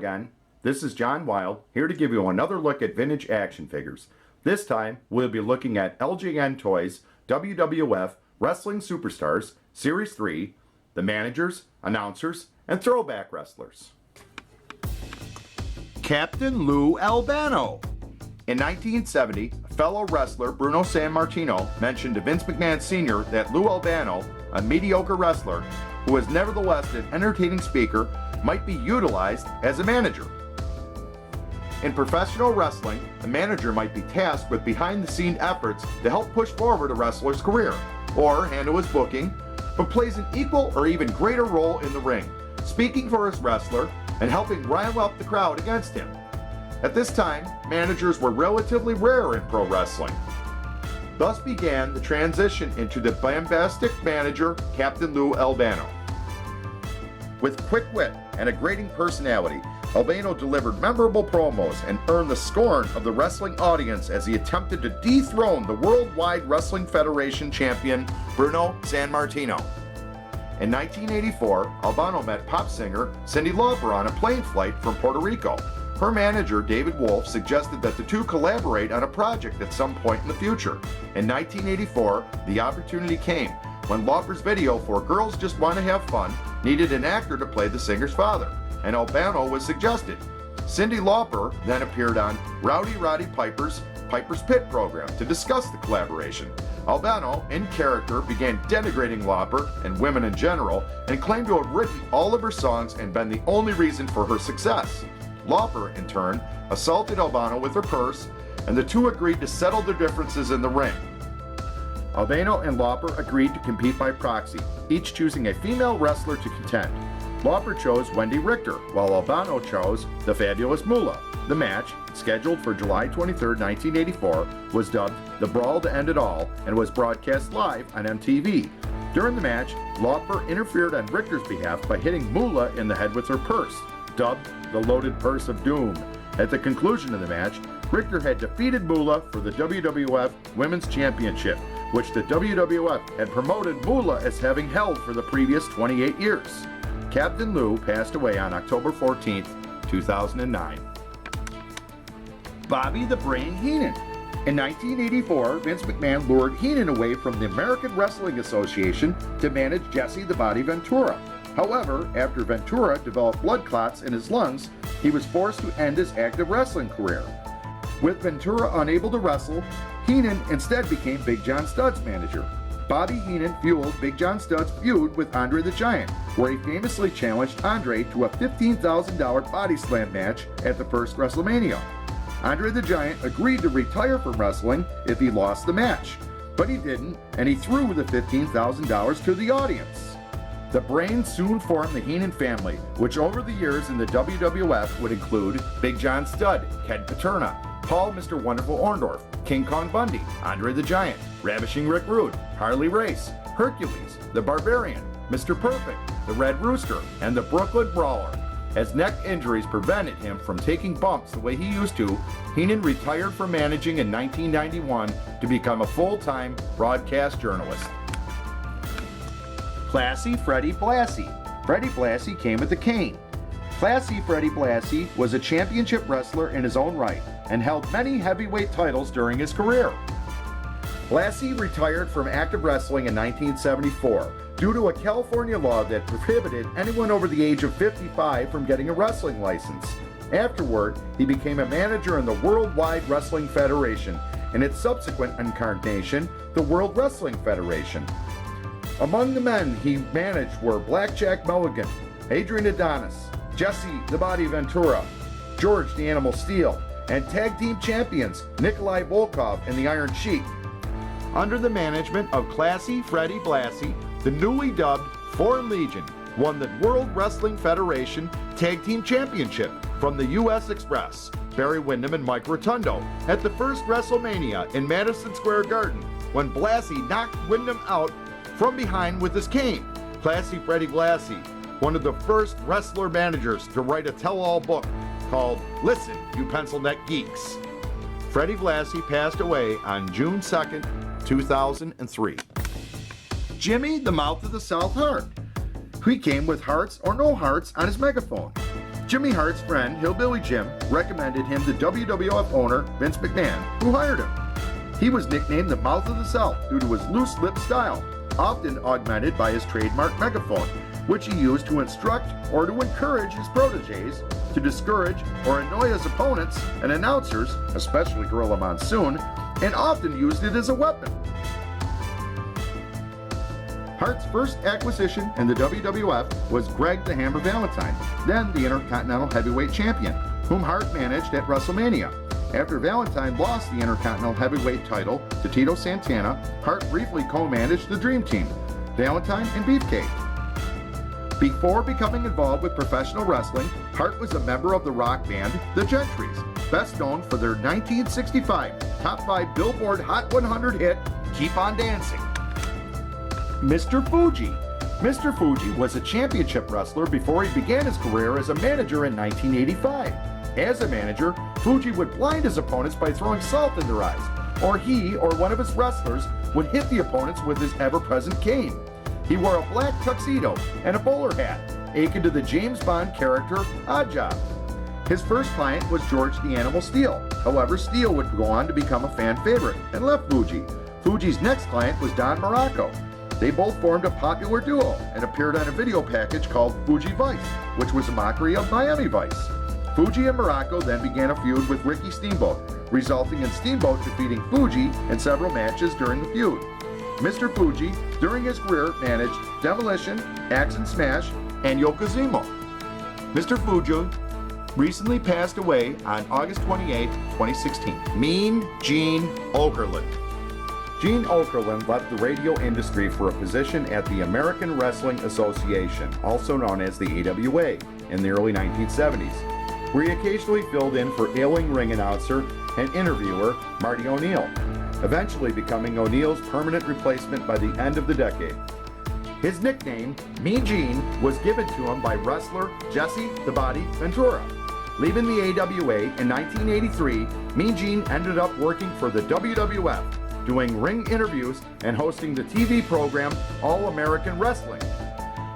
again. This is John Wild, here to give you another look at vintage action figures. This time, we'll be looking at LJN Toys WWF Wrestling Superstars Series 3, the managers, announcers, and throwback wrestlers. Captain Lou Albano. In 1970, fellow wrestler Bruno San Martino mentioned to Vince McMahon Sr. that Lou Albano, a mediocre wrestler who was nevertheless an entertaining speaker, might be utilized as a manager. In professional wrestling, a manager might be tasked with behind-the-scenes efforts to help push forward a wrestler's career, or handle his booking, but plays an equal or even greater role in the ring, speaking for his wrestler and helping rile up the crowd against him. At this time, managers were relatively rare in pro wrestling. Thus began the transition into the bombastic manager, Captain Lou Albano. With quick wit and a grating personality, Albano delivered memorable promos and earned the scorn of the wrestling audience as he attempted to dethrone the Worldwide Wrestling Federation champion, Bruno San Martino. In 1984, Albano met pop singer Cyndi Lauper on a plane flight from Puerto Rico. Her manager, David Wolf, suggested that the two collaborate on a project at some point in the future. In 1984, the opportunity came when Lauper's video for Girls Just Want to Have Fun needed an actor to play the singer's father, and Albano was suggested. Cyndi Lauper then appeared on Rowdy Roddy Piper's Pit program to discuss the collaboration. Albano, in character, began denigrating Lauper and women in general, and claimed to have written all of her songs and been the only reason for her success. Lauper, in turn, assaulted Albano with her purse, and the two agreed to settle their differences in the ring. Albano and Lauper agreed to compete by proxy, each choosing a female wrestler to contend. Lauper chose Wendy Richter, while Albano chose the Fabulous Moolah. The match, scheduled for July 23, 1984, was dubbed The Brawl to End It All and was broadcast live on MTV. During the match, Lauper interfered on Richter's behalf by hitting Moolah in the head with her purse, dubbed the Loaded Purse of Doom. At the conclusion of the match, Richter had defeated Moolah for the WWF Women's Championship, which the WWF had promoted Moolah as having held for the previous 28 years. Captain Lou passed away on October 14, 2009. Bobby the Brain Heenan. In 1984, Vince McMahon lured Heenan away from the American Wrestling Association to manage Jesse the Body Ventura. However, after Ventura developed blood clots in his lungs, he was forced to end his active wrestling career. With Ventura unable to wrestle, Heenan instead became Big John Studd's manager. Bobby Heenan fueled Big John Studd's feud with Andre the Giant, where he famously challenged Andre to a $15,000 body slam match at the first WrestleMania. Andre the Giant agreed to retire from wrestling if he lost the match, but he didn't, and he threw the $15,000 to the audience. The Brain soon formed the Heenan family, which over the years in the WWF would include Big John Studd, Ken Paterna, Paul Mr. Wonderful Orndorff, King Kong Bundy, Andre the Giant, Ravishing Rick Rude, Harley Race, Hercules, The Barbarian, Mr. Perfect, The Red Rooster, and the Brooklyn Brawler. As neck injuries prevented him from taking bumps the way he used to, Heenan retired from managing in 1991 to become a full-time broadcast journalist. Classy Freddy Blassie. Freddy Blassie came with a cane. Classy Freddy Blassie was a championship wrestler in his own right and held many heavyweight titles during his career. Blassie retired from active wrestling in 1974 due to a California law that prohibited anyone over the age of 55 from getting a wrestling license. Afterward, he became a manager in the Worldwide Wrestling Federation and its subsequent incarnation, the World Wrestling Federation. Among the men he managed were Blackjack Mulligan, Adrian Adonis, Jesse the Body Ventura, George the Animal Steele, and tag team champions Nikolai Volkov and the Iron Sheik. Under the management of Classy Freddy Blassie, the newly dubbed Foreign Legion won the World Wrestling Federation Tag Team Championship from the U.S. Express, Barry Windham and Mike Rotundo, at the first WrestleMania in Madison Square Garden when Blassie knocked Windham out from behind with his cane. Classy Freddy Blassie, one of the first wrestler managers to write a tell-all book called Listen, You Pencil Neck Geeks. Freddy Blassie passed away on June 2nd, 2003. Jimmy the Mouth of the South Heart. He came with hearts or no hearts on his megaphone. Jimmy Hart's friend, Hillbilly Jim, recommended him to WWF owner Vince McMahon, who hired him. He was nicknamed the Mouth of the South due to his loose lip style, often augmented by his trademark megaphone, which he used to instruct or to encourage his proteges, to discourage or annoy his opponents and announcers, especially Gorilla Monsoon, and often used it as a weapon. Hart's first acquisition in the WWF was Greg the Hammer Valentine, then the Intercontinental Heavyweight Champion, whom Hart managed at WrestleMania. After Valentine lost the Intercontinental Heavyweight title to Tito Santana, Hart briefly co-managed the Dream Team, Valentine and Beefcake. Before becoming involved with professional wrestling, Hart was a member of the rock band The Gentrys, best known for their 1965 Top 5 Billboard Hot 100 hit, Keep on Dancing. Mr. Fuji. Mr. Fuji was a championship wrestler before he began his career as a manager in 1985. As a manager, Fuji would blind his opponents by throwing salt in their eyes, or he or one of his wrestlers would hit the opponents with his ever-present cane. He wore a black tuxedo and a bowler hat, akin to the James Bond character Oddjob. His first client was George the Animal Steele. However, Steele would go on to become a fan favorite and left Fuji. Fuji's next client was Don Morocco. They both formed a popular duo and appeared on a video package called Fuji Vice, which was a mockery of Miami Vice. Fuji and Morocco then began a feud with Ricky Steamboat, resulting in Steamboat defeating Fuji in several matches during the feud. Mr. Fuji, during his career, managed Demolition, Axe and Smash, and Yokozuna. Mr. Fuji recently passed away on August 28, 2016. Mean Gene Okerlund. Gene Okerlund left the radio industry for a position at the American Wrestling Association, also known as the AWA, in the early 1970s, where he occasionally filled in for ailing ring announcer and interviewer Marty O'Neill, eventually becoming O'Neill's permanent replacement by the end of the decade. His nickname, Mean Gene, was given to him by wrestler Jesse the Body Ventura. Leaving the AWA in 1983, Mean Gene ended up working for the WWF, doing ring interviews and hosting the TV program All American Wrestling.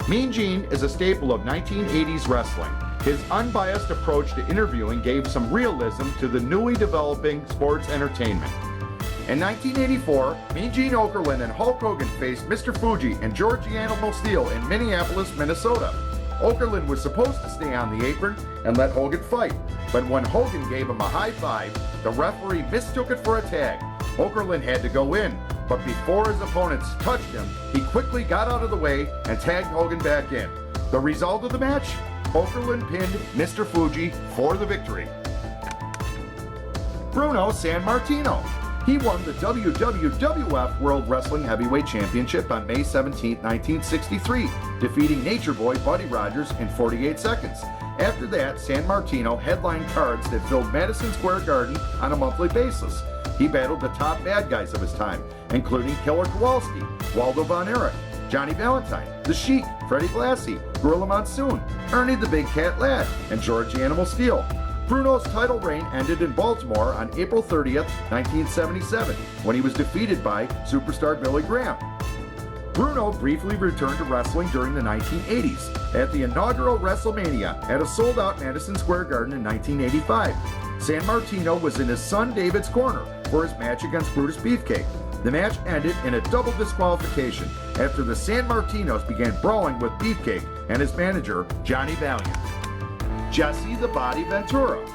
Mean Gene is a staple of 1980s wrestling. His unbiased approach to interviewing gave some realism to the newly developing sports entertainment. In 1984, Mean Gene Okerlund and Hulk Hogan faced Mr. Fuji and George the Animal Steele in Minneapolis, Minnesota. Okerlund was supposed to stay on the apron and let Hogan fight, but when Hogan gave him a high five, the referee mistook it for a tag. Okerlund had to go in, but before his opponents touched him, he quickly got out of the way and tagged Hogan back in. The result of the match? Okerlund pinned Mr. Fuji for the victory. Bruno San Martino. He won the WWF World Wrestling Heavyweight Championship on May 17, 1963, defeating Nature Boy Buddy Rogers in 48 seconds. After that, San Martino headlined cards that filled Madison Square Garden on a monthly basis. He battled the top bad guys of his time, including Killer Kowalski, Waldo Von Erich, Johnny Valentine, The Sheik, Freddy Blassie, Gorilla Monsoon, Ernie the Big Cat Ladd, and George the Animal Steele. Bruno's title reign ended in Baltimore on April 30th, 1977, when he was defeated by superstar Billy Graham. Bruno briefly returned to wrestling during the 1980s at the inaugural WrestleMania at a sold-out Madison Square Garden in 1985. San Martino was in his son David's corner for his match against Brutus Beefcake. The match ended in a double disqualification after the San Martinos began brawling with Beefcake and his manager, Johnny Valiant. Jesse the Body Ventura.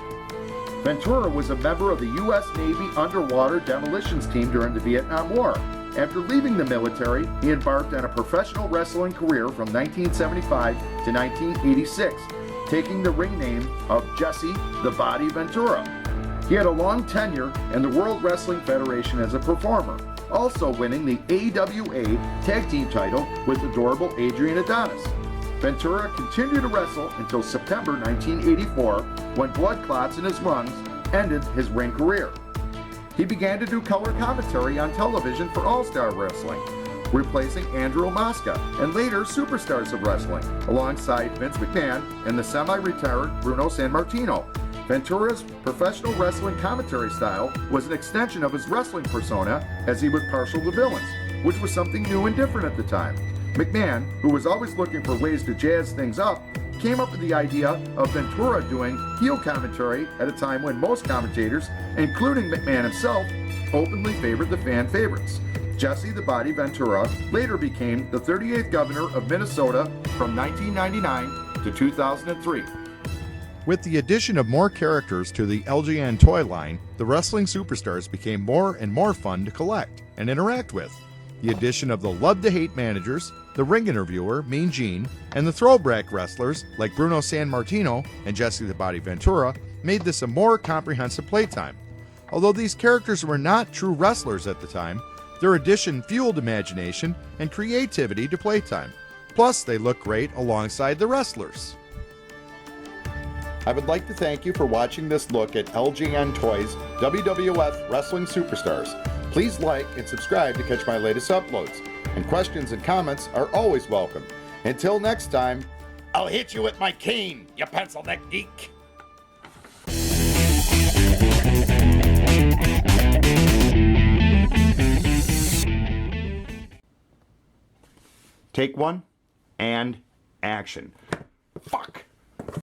Ventura was a member of the U.S. Navy underwater demolitions team during the Vietnam War. After leaving the military, he embarked on a professional wrestling career from 1975 to 1986, taking the ring name of Jesse the Body Ventura. He had a long tenure in the World Wrestling Federation as a performer, also winning the AWA Tag Team title with adorable Adrian Adonis. Ventura continued to wrestle until September 1984, when blood clots in his lungs ended his ring career. He began to do color commentary on television for All Star Wrestling, replacing Andrew Mosca and later Superstars of Wrestling, alongside Vince McMahon and the semi-retired Bruno San Martino. Ventura's professional wrestling commentary style was an extension of his wrestling persona, as he was partial to villains, which was something new and different at the time. McMahon, who was always looking for ways to jazz things up, came up with the idea of Ventura doing heel commentary at a time when most commentators, including McMahon himself, openly favored the fan favorites. Jesse the Body Ventura later became the 38th governor of Minnesota from 1999 to 2003. With the addition of more characters to the LJN toy line, the wrestling superstars became more and more fun to collect and interact with. The addition of the love-to-hate managers, the ring interviewer, Mean Gene, and the throwback wrestlers like Bruno San Martino and Jesse the Body Ventura made this a more comprehensive playtime. Although these characters were not true wrestlers at the time, their addition fueled imagination and creativity to playtime. Plus, they look great alongside the wrestlers. I would like to thank you for watching this look at LJN Toys WWF Wrestling Superstars. Please like and subscribe to catch my latest uploads. And questions and comments are always welcome. Until next time, I'll hit you with my cane, you pencil neck geek. Take one and action. Fuck.